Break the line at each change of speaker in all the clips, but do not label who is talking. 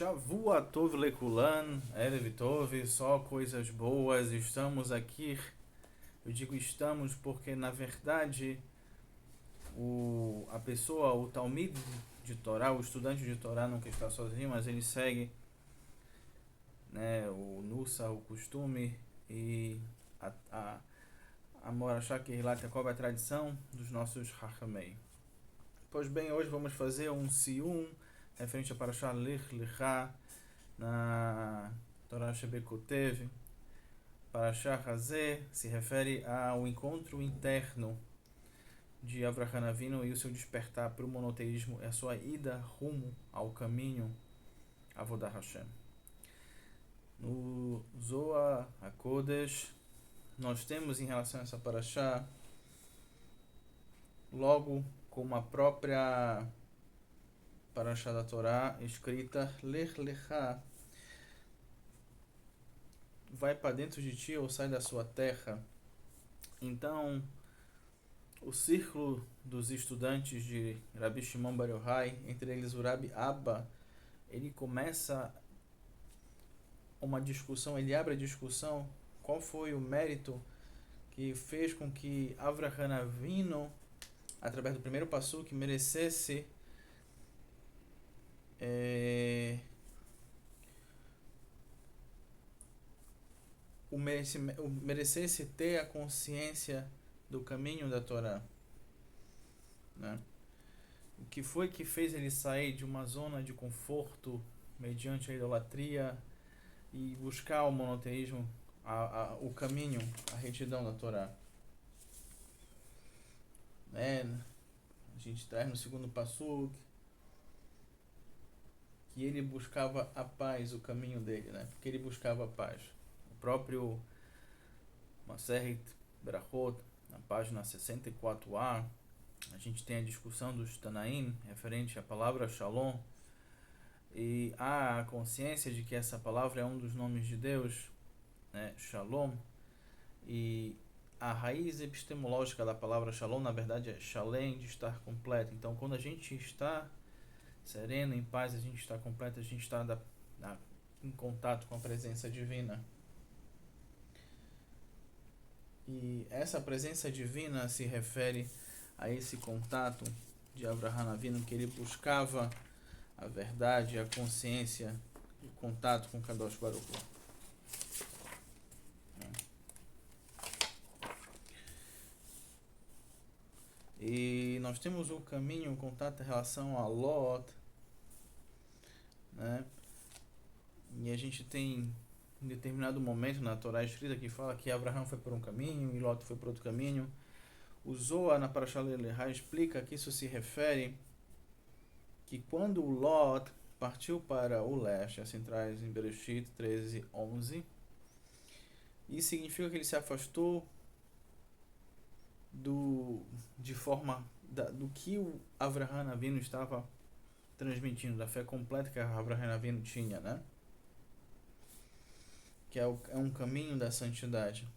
Shavua Tov Lekulan, Erev Tov, só coisas boas, estamos aqui. Eu digo estamos porque, na verdade, a pessoa, o Talmid de Torá, o estudante de Torá nunca está sozinho, mas ele segue, né, o Nussa, o costume e a Morachá que relata qual é a tradição dos nossos Hachamei. Pois bem, hoje vamos fazer um Sium referente a Parashá Lech Lechá na Torá Shebekotev. Parashá Hazé se refere ao encontro interno de Avraham Avinu e o seu despertar para o monoteísmo, é a sua ida rumo ao caminho Avodah Hashem. No Zohar HaKodesh, nós temos em relação a essa Parashá, logo como a própria Parashá da Torá, escrita Lech Lechá, vai para dentro de ti ou sai da sua terra. Então, o círculo dos estudantes de Rabi Shimon Bar Yochai, entre eles o Rabi Abba, ele começa uma discussão, ele abre a discussão qual foi o mérito que fez com que Avraham Avinu, através do primeiro passuque, merecesse merecesse ter a consciência do caminho da Torá, né? O que foi que fez ele sair de uma zona de conforto mediante a idolatria e buscar o monoteísmo, o caminho, a retidão da Torá, né? A gente traz no segundo passuque que ele buscava a paz, o caminho dele, né? Porque ele buscava a paz. O próprio Maseret Berachot, na página 64a, a gente tem a discussão dos Tanaim referente à palavra Shalom, e há a consciência de que essa palavra é um dos nomes de Deus, né? Shalom, e a raiz epistemológica da palavra Shalom, na verdade, é Shalem, de estar completo. Então, quando a gente está sereno, em paz, a gente está completo, a gente está em contato com a presença divina. E essa presença divina se refere a esse contato de Avraham Avinu, que ele buscava a verdade, a consciência, o contato com Kadosh Baruch Hu. E nós temos o caminho, o contato em relação a Lot, né? E a gente tem em determinado momento na Torá escrita que fala que Abraão foi por um caminho e Lot foi por outro caminho. O Zohar na Parashá Lelechá explica que isso se refere que quando Lot partiu para o leste, assim traz em Bereshit 13:11, isso significa que ele se afastou do que o Avraham Avinu estava transmitindo, da fé completa que Avraham Avinu tinha, né? Que é um caminho da santidade.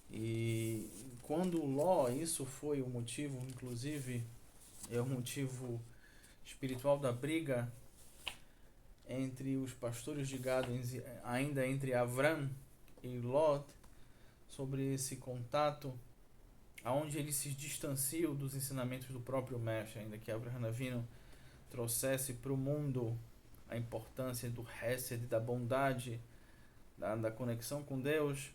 E quando Ló, isso foi o motivo, inclusive, é o motivo espiritual da briga entre os pastores de gado, ainda entre Avram e Lot, sobre esse contato, aonde eles se distanciam dos ensinamentos do próprio Mestre, ainda que Avraham Avinu trouxesse para o mundo a importância do Hesed, da bondade, da conexão com Deus.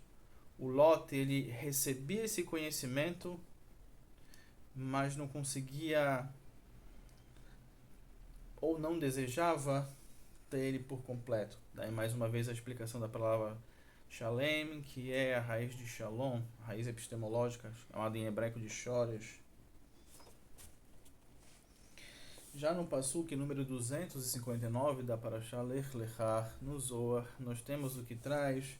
O Lot, ele recebia esse conhecimento, mas não conseguia ou não desejava ter ele por completo. Daí mais uma vez a explicação da palavra Shalem, que é a raiz de Shalom, a raiz epistemológica, chamada em hebraico de Shoresh. Já no Passuque número 259 da Parashá Lech Lechá, no Zohar, nós temos o que traz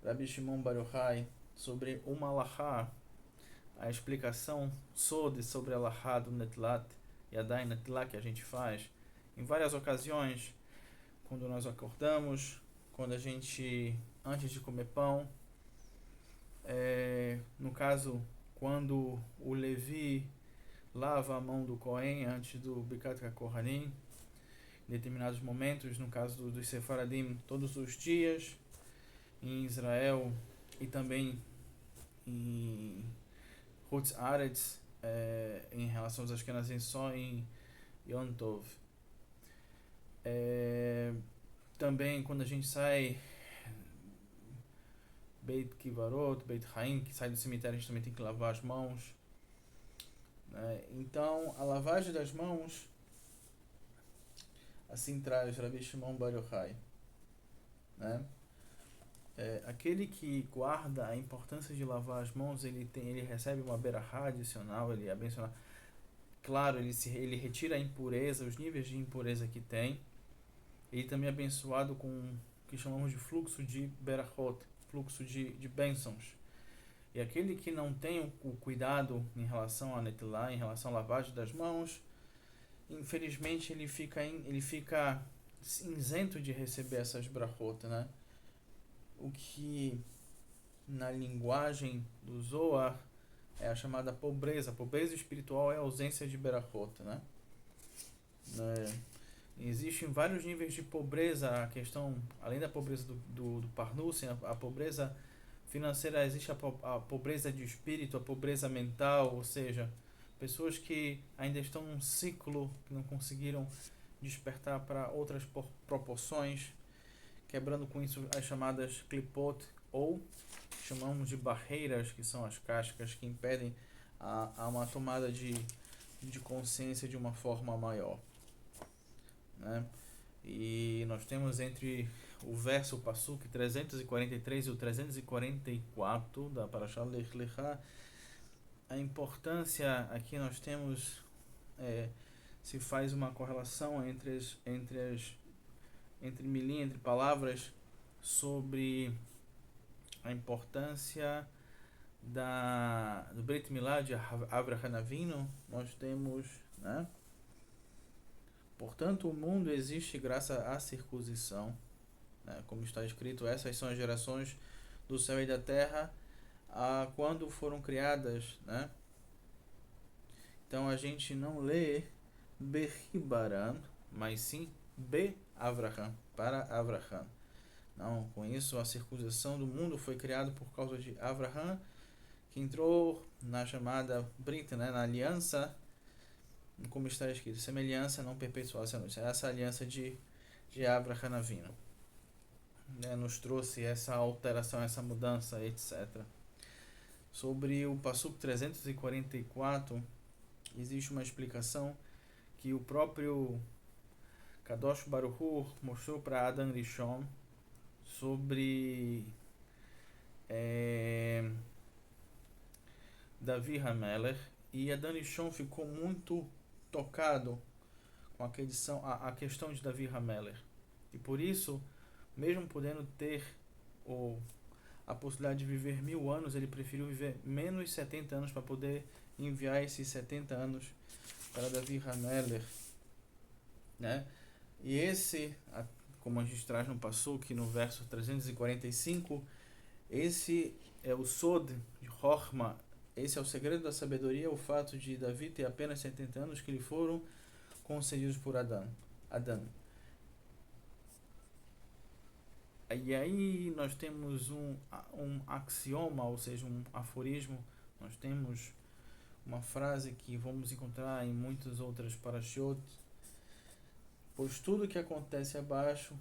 Rabi Shimon Bar Yochai sobre uma alahá, a explicação sobre a alahá do Netlat e a Dain Netlat que a gente faz em várias ocasiões, quando nós acordamos, quando a gente, antes de comer pão, no caso, quando o Levi lava a mão do Cohen antes do Birkat HaKohanim, em determinados momentos, no caso dos Sefaradim, todos os dias, em Israel e também em Hutz Aretz, em relação aos Ashkenazim só em Yom Tov. Também quando a gente sai Beit Kivarot, Beit Haim, que sai do cemitério, a gente também tem que lavar as mãos. Então, a lavagem das mãos, assim traz Rabbi Shimon Bar Yochai, né? Aquele que guarda a importância de lavar as mãos, ele recebe uma berachá adicional, ele é abençoado. Claro, ele retira a impureza, os níveis de impureza que tem. Ele também é abençoado com o que chamamos de fluxo de berachot, fluxo de bênçãos. E aquele que não tem o cuidado em relação a netilá, em relação à lavagem das mãos, infelizmente ele fica isento de receber essas brachot, né? O que na linguagem do Zohar é a chamada pobreza. A pobreza espiritual é a ausência de berachot, né? Existem vários níveis de pobreza. A questão, além da pobreza do Parnussen, a pobreza financeira, existe a pobreza de espírito, a pobreza mental, ou seja, pessoas que ainda estão num ciclo, que não conseguiram despertar para outras proporções, quebrando com isso as chamadas klipot, ou chamamos de barreiras, que são as cascas que impedem a uma tomada de consciência de uma forma maior, né? E nós temos entre o verso, o Pasuk 343 e o 344 da Parashat Lech Lecha, a importância, aqui nós temos, se faz uma correlação entre palavras, sobre a importância do Brit Milá de Avraham Avinu. Nós temos, né? Portanto, o mundo existe graças à circuncisão, né? Como está escrito, essas são as gerações do céu e da terra quando foram criadas, né? Então a gente não lê Behibaran, mas sim Be-Avraham, para Avraham. Não, com isso a circuncisão do mundo foi criada por causa de Avraham, que entrou na chamada Brit, né? Na aliança, como está escrito, semelhança não perpetuar-se a noite. Essa aliança de Avraham Avinu, né, nos trouxe essa alteração, essa mudança, etc. Sobre o Pasuk 344, existe uma explicação que o próprio Kadosh Baruch Hu mostrou para Adam Rishon sobre Davi Hamelech, e Adam Rishon ficou muito tocado com a questão de Davi Hamelech, e por isso, mesmo podendo ter a possibilidade de viver 1000 anos, ele preferiu viver menos 70 anos para poder enviar esses 70 anos para Davi Hamelech, né? E esse, como a gente traz no Pasuk, no verso 345, esse é o Sod de Chochma, esse é o segredo da sabedoria, o fato de Davi ter apenas 70 anos que lhe foram concedidos por Adão. E aí nós temos um axioma, ou seja, um aforismo. Nós temos uma frase que vamos encontrar em muitas outras parashiot, pois tudo que acontece abaixo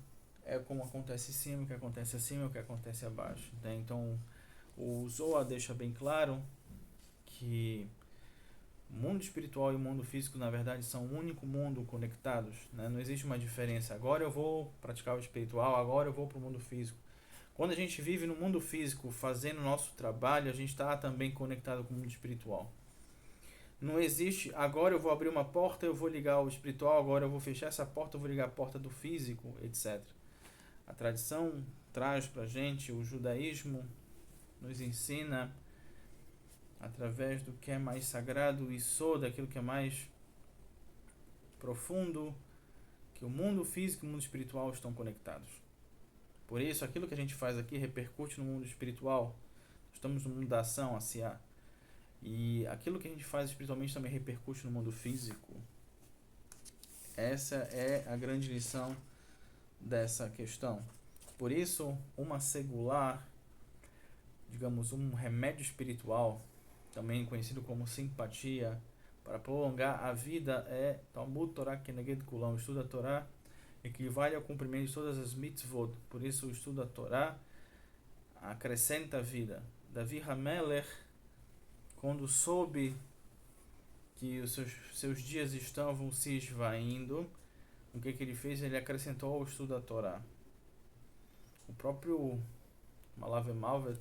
é como acontece em cima, o que acontece acima é o que acontece abaixo, né? Então o Zohar deixa bem claro que o mundo espiritual e o mundo físico, na verdade, são um único mundo conectados, né? Não existe uma diferença. Agora eu vou praticar o espiritual, agora eu vou para o mundo físico. Quando a gente vive no mundo físico, fazendo o nosso trabalho, a gente está também conectado com o mundo espiritual. Não existe, agora eu vou abrir uma porta, eu vou ligar o espiritual, agora eu vou fechar essa porta, eu vou ligar a porta do físico, etc. A tradição traz para a gente, o judaísmo nos ensina, através do que é mais sagrado e daquilo que é mais profundo, que o mundo físico e o mundo espiritual estão conectados. Por isso, aquilo que a gente faz aqui repercute no mundo espiritual. Estamos no mundo da ação, A. E aquilo que a gente faz espiritualmente também repercute no mundo físico. Essa é a grande lição dessa questão. Por isso, uma segular, digamos, um remédio espiritual, também conhecido como simpatia, para prolongar a vida é Talmud Torah Keneged Kulam, o estudo da Torá equivale ao cumprimento de todas as mitzvot. Por isso, o estudo da Torá acrescenta a vida. Davi Hamelech, quando soube que os seus dias estavam se esvaindo, o que ele fez? Ele acrescentou ao estudo da Torá. O próprio Malav Malvet,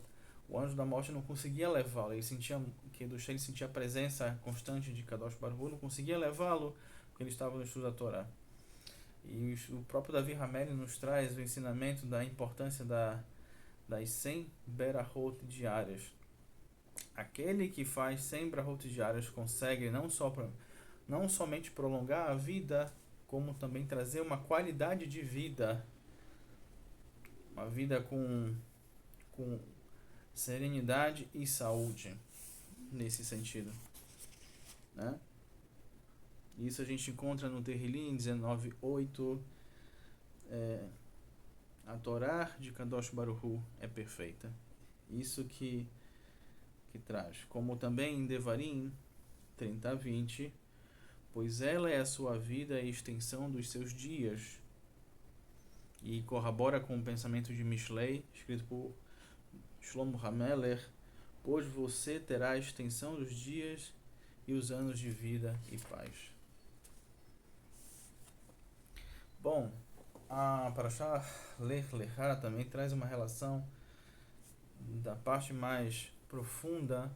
o anjo da morte, não conseguia levá-lo. Ele sentia que ele sentia a presença constante de Kadosh Baruch Hu, não conseguia levá-lo porque ele estava no estudo da Torá. E o próprio Davi Hamelech nos traz o ensinamento da importância das 100 berahot diárias. Aquele que faz 100 berahot diárias consegue não somente prolongar a vida, como também trazer uma qualidade de vida, uma vida com serenidade e saúde, nesse sentido, né? Isso a gente encontra no Tehillim 19:8. A Torá de Kadosh Baruch Hu é perfeita. Isso que traz. Como também em Devarim 30:20, pois ela é a sua vida e a extensão dos seus dias. E corrobora com o pensamento de Mishlei, escrito por Shlomo Hamelech, pois você terá a extensão dos dias e os anos de vida e paz. Bom, a Parashá Lech Lechá também traz uma relação da parte mais profunda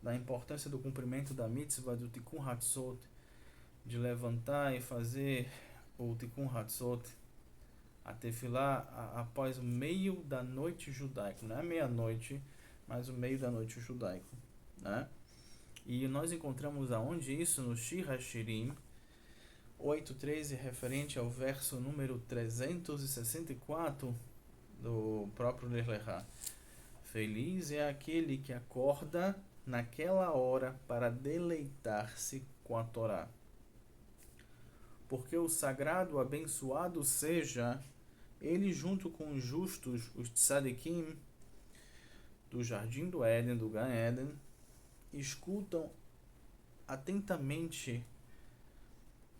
da importância do cumprimento da mitzvah do Tikkun Hatzot, de levantar e fazer o Tikkun Hatzot, a tefilá após o meio da noite judaico, não é meia-noite, mas o meio da noite judaico, né? E nós encontramos aonde isso? No Shir HaShirim 8:13, referente ao verso número 364 do próprio Lech Lechá. Feliz é aquele que acorda naquela hora para deleitar-se com a Torá. Porque o sagrado abençoado seja ele junto com os justos, os tzadikim, do jardim do Éden, do Gan Éden, escutam atentamente,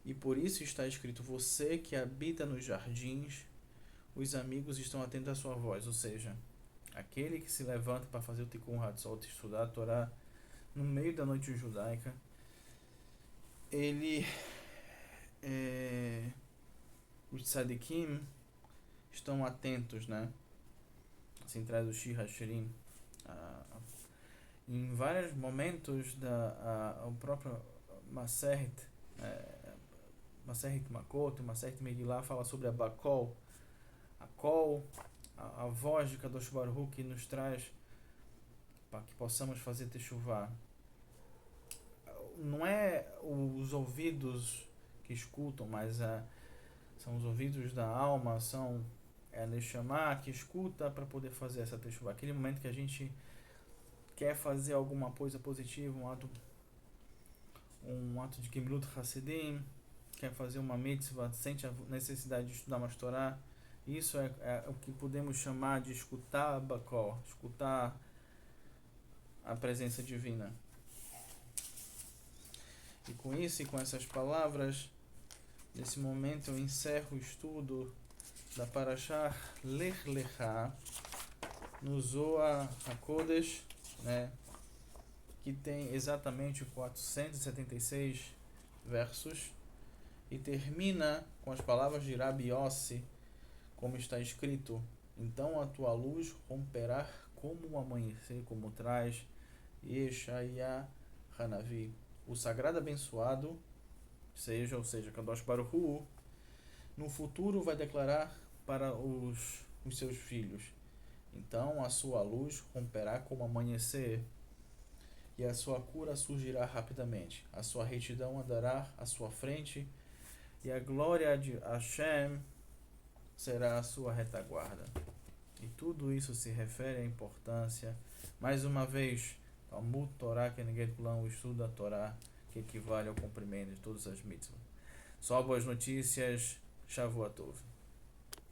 e por isso está escrito: você que habita nos jardins, os amigos estão atentos à sua voz. Ou seja, aquele que se levanta para fazer o Tikkun Hatzot, estudar a Torá no meio da noite judaica, os tzadikim estão atentos, né? Assim traz o Shir HaShirim. Em vários momentos o próprio Maseret Makot, Maseret Megillah fala sobre a Bakol, a voz de Kadosh Baruch Hu que nos traz para que possamos fazer Teshuvah. Não é os ouvidos que escutam, mas são os ouvidos da alma, são a Neshama que escuta para poder fazer essa Teshuvah. Aquele momento que a gente quer fazer alguma coisa positiva, um ato de Gemilut Hassidim, quer fazer uma mitzvah, sente a necessidade de estudar mais Torá. Isso é o que podemos chamar de escutar a Bakol, escutar a presença divina. E com isso e com essas palavras, nesse momento eu encerro o estudo da Parashá Lech Lechá no Zohar HaKodesh, né, que tem exatamente 476 versos e termina com as palavras de Rabi Yossi, como está escrito: então a tua luz romperá como o amanhecer, como traz Yeshaya Hanavi. O sagrado abençoado, ou seja, Kadosh Baruch Hu, no futuro vai declarar para os seus filhos: então a sua luz romperá como amanhecer, e a sua cura surgirá rapidamente. A sua retidão andará à sua frente, e a glória de Hashem será a sua retaguarda. E tudo isso se refere à importância, mais uma vez, Talmud Torah Keneged Kulam, o estudo da Torá, que equivale ao cumprimento de todas as mitzvot. Só boas notícias. Shavuot Tov.